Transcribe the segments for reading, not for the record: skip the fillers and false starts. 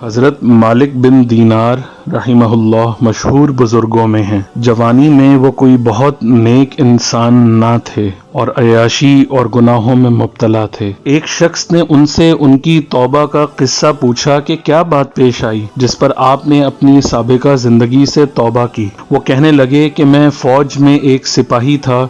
हज़रत मालिक बिन दीनार रहिमहुल्लाह मशहूर बुजुर्गों में हैं। जवानी में वो कोई बहुत नेक इंसान ना थे और अयाशी और गुनाहों में मुब्तला थे। एक शख्स ने उनसे उनकी तौबा का किस्सा पूछा कि क्या बात पेश आई जिस पर आपने अपनी साबिका जिंदगी से तौबा की। वो कहने लगे कि मैं फौज में एक सिपाही था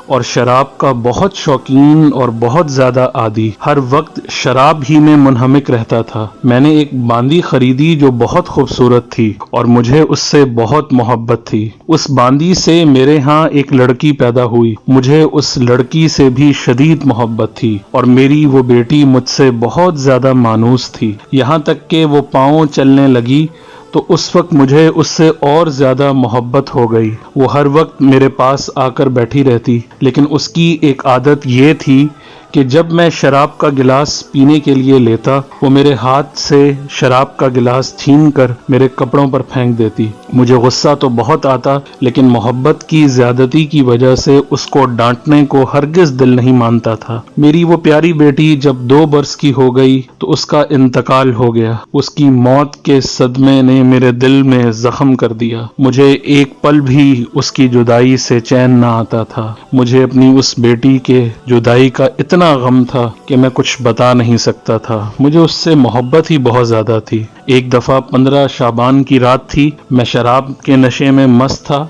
और शराब का बहुत शौकीन और बहुत ज्यादा आदी, हर वक्त शराब ही में मुनहमिक रहता था। मैंने एक बांदी खरीदी जो बहुत खूबसूरत थी और मुझे उससे बहुत मोहब्बत थी। उस बांदी से मेरे यहाँ एक लड़की पैदा हुई, मुझे उस लड़की से भी शदीद मोहब्बत थी और मेरी वो बेटी मुझसे बहुत ज्यादा मानूस थी। यहाँ तक कि वो पाँव चलने लगी तो उस वक्त मुझे उससे और ज्यादा मोहब्बत हो गई। वो हर वक्त मेरे पास आकर बैठी रहती, लेकिन उसकी एक आदत ये थी कि जब मैं शराब का गिलास पीने के लिए लेता वो मेरे हाथ से शराब का गिलास छीन कर मेरे कपड़ों पर फेंक देती। मुझे गुस्सा तो बहुत आता, लेकिन मोहब्बत की ज्यादती की वजह से उसको डांटने को हरगिज दिल नहीं मानता था। मेरी वो प्यारी बेटी जब 2 बरस की हो गई तो उसका इंतकाल हो गया। उसकी मौत के सदमे ने मेरे दिल में जख्म कर दिया। मुझे एक पल भी उसकी जुदाई से चैन ना आता था। मुझे अपनी उस बेटी के जुदाई का इतना गम था कि मैं कुछ बता नहीं सकता था। मुझे उससे मोहब्बत ही बहुत ज्यादा थी। एक दफा 15 शाबान की रात थी, मैं शराब के नशे में मस्त था,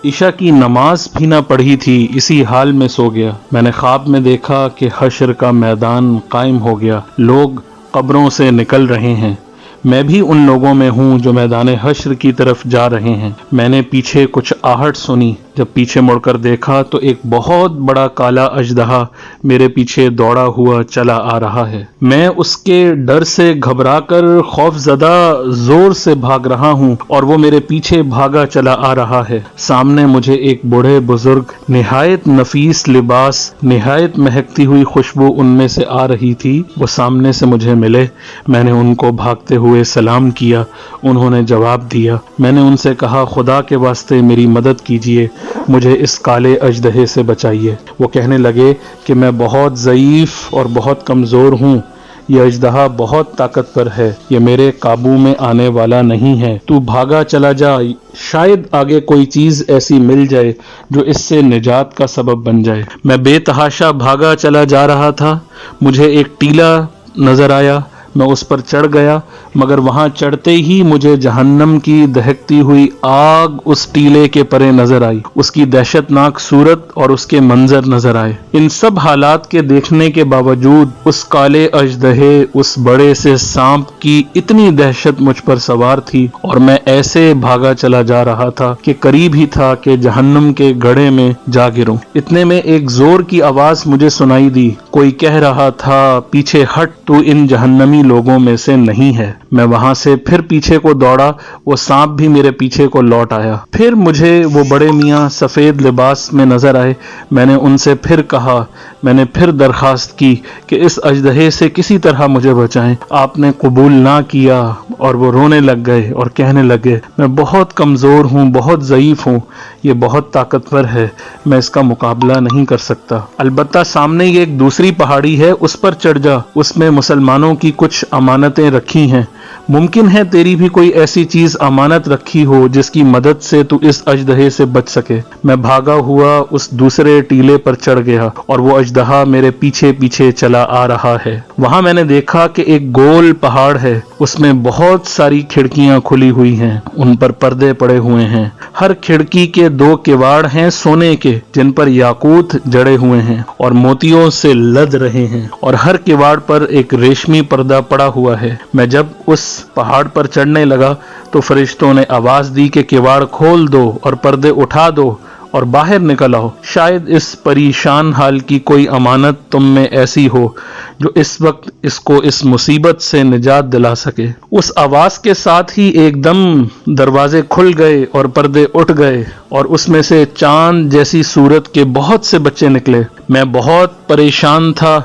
ईशा की नमाज भी ना पढ़ी थी, इसी हाल में सो गया। मैंने ख्वाब में देखा कि हश्र का मैदान कायम हो गया, लोग कब्रों से निकल रहे हैं। मैं भी उन लोगों में हूँ जो मैदान हश्र की तरफ जा रहे हैं। मैंने पीछे कुछ आहट सुनी। जब पीछे मुड़कर देखा तो एक बहुत बड़ा काला अजदहा मेरे पीछे दौड़ा हुआ चला आ रहा है। मैं उसके डर से घबराकर खौफजदा जोर से भाग रहा हूँ और वो मेरे पीछे भागा चला आ रहा है। सामने मुझे एक बूढ़े बुजुर्ग, निहायत नफीस लिबास, निहायत महकती हुई खुशबू उनमें से आ रही थी। वो सामने से मुझे मिले। मैंने उनको भागते हुए सलाम किया। उन्होंने जवाब दिया। मैंने उनसे कहा, खुदा के वास्ते मेरी मदद कीजिए, मुझे इस काले अजदहे से बचाइए। वो कहने लगे कि मैं बहुत ज़ईफ और बहुत कमज़ोर हूँ, ये अजदहा बहुत ताकतवर है, ये मेरे काबू में आने वाला नहीं है। तू भागा चला जा, शायद आगे कोई चीज़ ऐसी मिल जाए जो इससे निजात का सबब बन जाए। मैं बेतहाशा भागा चला जा रहा था। मुझे एक टीला नज़र आया, मैं उस पर चढ़ गया, मगर वहां चढ़ते ही मुझे जहन्नम की दहकती हुई आग उस टीले के परे नजर आई। उसकी दहशतनाक सूरत और उसके मंजर नजर आए। इन सब हालात के देखने के बावजूद उस काले अजदहे, उस बड़े से सांप की इतनी दहशत मुझ पर सवार थी और मैं ऐसे भागा चला जा रहा था कि करीब ही था कि जहन्नम के गड्ढे में जा गिरूं। इतने में एक जोर की आवाज मुझे सुनाई दी। कोई कह रहा था, पीछे हट, तू इन जहन्नमी लोगों में से नहीं है। मैं वहां से फिर पीछे को दौड़ा, वो सांप भी मेरे पीछे को लौट आया। फिर मुझे वो बड़े मियाँ सफेद लिबास में नजर आए। मैंने उनसे फिर कहा, मैंने फिर दरखास्त की कि इस अजदहे से किसी तरह मुझे बचाएं। आपने कबूल ना किया और वो रोने लग गए और कहने लगे, मैं बहुत कमजोर हूँ, बहुत ज़ईफ हूँ, ये बहुत ताकतवर है, मैं इसका मुकाबला नहीं कर सकता। अलबत्ता सामने ये एक दूसरी पहाड़ी है, उस पर चढ़ जा, उसमें मुसलमानों की कुछ अमानतें रखी हैं। मुमकिन है तेरी भी कोई ऐसी चीज अमानत रखी हो जिसकी मदद से तू इस अजदहे से बच सके। मैं भागा हुआ उस दूसरे टीले पर चढ़ गया और वो अजदहा मेरे पीछे पीछे चला आ रहा है। वहां मैंने देखा कि एक गोल पहाड़ है, उसमें बहुत सारी खिड़कियां खुली हुई हैं, उन पर पर्दे पड़े हुए हैं। हर खिड़की के 2 किवाड़ हैं सोने के, जिन पर याकूत जड़े हुए हैं और मोतियों से लद रहे हैं, और हर किवाड़ पर एक रेशमी पर्दा पड़ा हुआ है। मैं जब उस पहाड़ पर चढ़ने लगा तो फरिश्तों ने आवाज दी कि किवाड़ खोल दो और पर्दे उठा दो और बाहर निकल आओ। शायद इस परेशान हाल की कोई अमानत तुम में ऐसी हो जो इस वक्त इसको इस मुसीबत से निजात दिला सके। उस आवाज के साथ ही एकदम दरवाजे खुल गए और पर्दे उठ गए और उसमें से चांद जैसी सूरत के बहुत से बच्चे निकले। मैं बहुत परेशान था।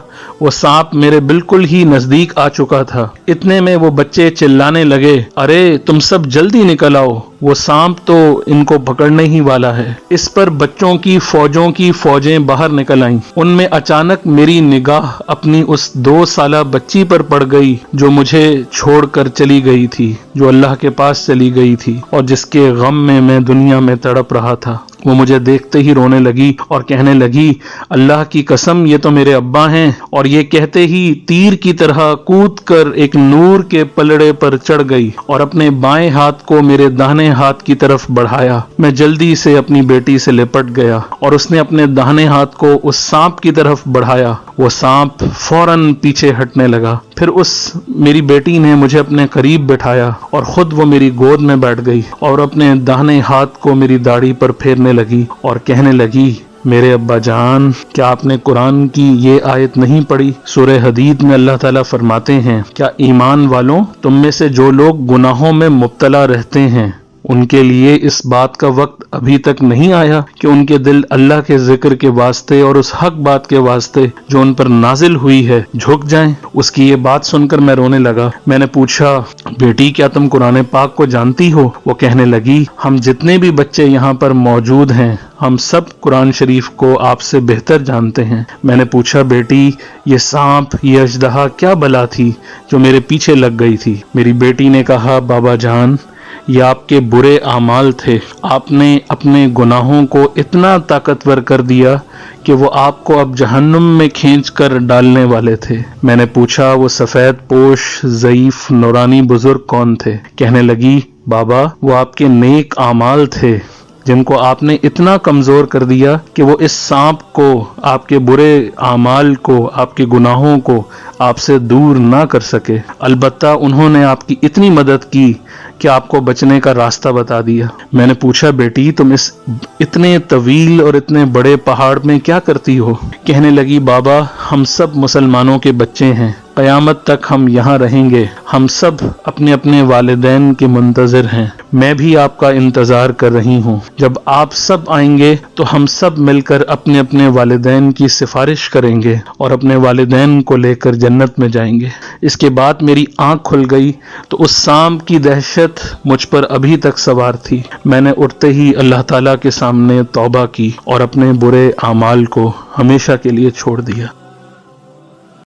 वो सांप मेरे बिल्कुल ही नजदीक आ चुका था। इतने में वो बच्चे चिल्लाने लगे, अरे तुम सब जल्दी निकल आओ, वो सांप तो इनको पकड़ने ही वाला है। इस पर बच्चों की फौजें बाहर निकल आईं। उनमें अचानक मेरी निगाह अपनी उस 2 साला बच्ची पर पड़ गई जो मुझे छोड़कर चली गई थी, जो अल्लाह के पास चली गई थी और जिसके गम में मैं दुनिया में तड़प रहा था। वो मुझे देखते ही रोने लगी और कहने लगी, अल्लाह की कसम ये तो मेरे अब्बा हैं। और ये कहते ही तीर की तरह कूदकर एक नूर के पलड़े पर चढ़ गई और अपने बाएं हाथ को मेरे दाहिने हाथ की तरफ बढ़ाया। मैं जल्दी से अपनी बेटी से लिपट गया और उसने अपने दाहिने हाथ को उस सांप की तरफ बढ़ाया। वो सांप फौरन पीछे हटने लगा। फिर उस मेरी बेटी ने मुझे अपने करीब बिठाया और खुद वो मेरी गोद में बैठ गई और अपने दाहिने हाथ को मेरी दाढ़ी पर फेरने लगी और कहने लगी, मेरे अब्बा जान, क्या आपने कुरान की ये आयत नहीं पढ़ी? सूरह हदीद में अल्लाह ताला फरमाते हैं, क्या ईमान वालों, तुम में से जो लोग गुनाहों में मुब्तला रहते हैं उनके लिए इस बात का वक्त अभी तक नहीं आया कि उनके दिल अल्लाह के जिक्र के वास्ते और उस हक बात के वास्ते जो उन पर नाजिल हुई है झुक जाएं। उसकी ये बात सुनकर मैं रोने लगा। मैंने पूछा, बेटी क्या तुम कुरान पाक को जानती हो? वो कहने लगी, हम जितने भी बच्चे यहाँ पर मौजूद हैं हम सब कुरान शरीफ को आपसे बेहतर जानते हैं। मैंने पूछा, बेटी ये सांप, ये अजदहा क्या बला थी जो मेरे पीछे लग गई थी? मेरी बेटी ने कहा, बाबा जान, ये आपके बुरे आमाल थे। आपने अपने गुनाहों को इतना ताकतवर कर दिया कि वो आपको अब जहन्नुम में खींच कर डालने वाले थे। मैंने पूछा, वो सफेद पोश ज़ईफ नूरानी बुजुर्ग कौन थे? कहने लगी, बाबा वो आपके नेक आमाल थे जिनको आपने इतना कमजोर कर दिया कि वो इस सांप को, आपके बुरे आमाल को, आपके गुनाहों को आपसे दूर ना कर सके। अलबत्ता उन्होंने आपकी इतनी मदद की कि आपको बचने का रास्ता बता दिया। मैंने पूछा, बेटी तुम इस इतने तवील और इतने बड़े पहाड़ में क्या करती हो? कहने लगी, बाबा हम सब मुसलमानों के बच्चे हैं, क़यामत तक हम यहाँ रहेंगे। हम सब अपने अपने वालिदैन के मुंतज़िर हैं। मैं भी आपका इंतज़ार कर रही हूँ। जब आप सब आएंगे तो हम सब मिलकर अपने अपने वालिदैन की सिफारिश करेंगे और अपने वालिदैन को लेकर जन्नत में जाएंगे। इसके बाद मेरी आंख खुल गई तो उस सांप की दहशत मुझ पर अभी तक सवार थी। मैंने उठते ही अल्लाह ताला के सामने तौबा की और अपने बुरे आमाल को हमेशा के लिए छोड़ दिया।